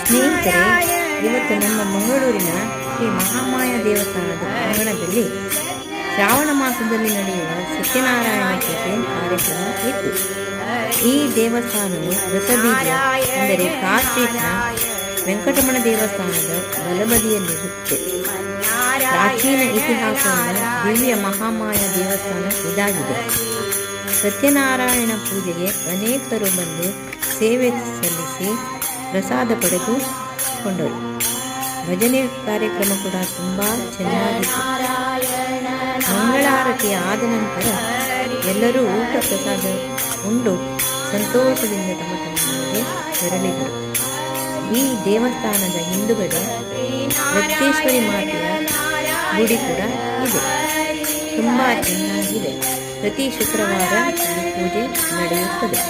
ಸ್ನೇಹಿತರೆ, ಇವತ್ತು ನಮ್ಮ ಮಂಗಳೂರಿನ ಶ್ರೀ ಮಹಾಮಾಯ ದೇವಸ್ಥಾನದ ಪ್ರಾಂಗಣದಲ್ಲಿ ಶ್ರಾವಣ ಮಾಸದಲ್ಲಿ ನಡೆಯುವ ಸತ್ಯನಾರಾಯಣ ಪೂಜೆ ಕಾರ್ಯಕ್ರಮ ಇತ್ತು. ಈ ದೇವಸ್ಥಾನವು ರಸಬೀಜ ಅಂದರೆ ಕಾರ್ತಿಕ್ನ ವೆಂಕಟರಮಣ ದೇವಸ್ಥಾನದ ಬಲಬದಿಯಲ್ಲಿರುತ್ತೆ. ಪ್ರಾಚೀನ ಇತಿಹಾಸವನ್ನು ದಿವ್ಯ ಮಹಾಮಾಯ ದೇವಸ್ಥಾನ ಇದಾಗಿದೆ. ಸತ್ಯನಾರಾಯಣ ಪೂಜೆಗೆ ಅನೇಕರು ಬಂದು ಸೇವೆ ಸಲ್ಲಿಸಿ ಪ್ರಸಾದ ಪಡೆದುಕೊಂಡರು. ಭಜನೆ ಕಾರ್ಯಕ್ರಮ ಕೂಡ ತುಂಬ ಚೆನ್ನಾಗಿತ್ತು. ಮಂಗಳಾರತಿ ಆದ ನಂತರ ಎಲ್ಲರೂ ಊಟ ಪ್ರಸಾದ ಉಂಡು ಸಂತೋಷದಿಂದ ತಮ್ಮ ಮನೆಗೆ ತೆರಳಿದರು. ಈ ದೇವಸ್ಥಾನದ ಹಿಂದುಗಡೆ ರಕ್ತೇಶ್ವರಿ ಮಾತೆಯ ಗುಡಿ ಕೂಡ ಇದೆ. ತುಂಬ ಚೆನ್ನಾಗಿದೆ. ಪ್ರತಿ ಶುಕ್ರವಾರ ಈ ಪೂಜೆ ನಡೆಯುತ್ತದೆ.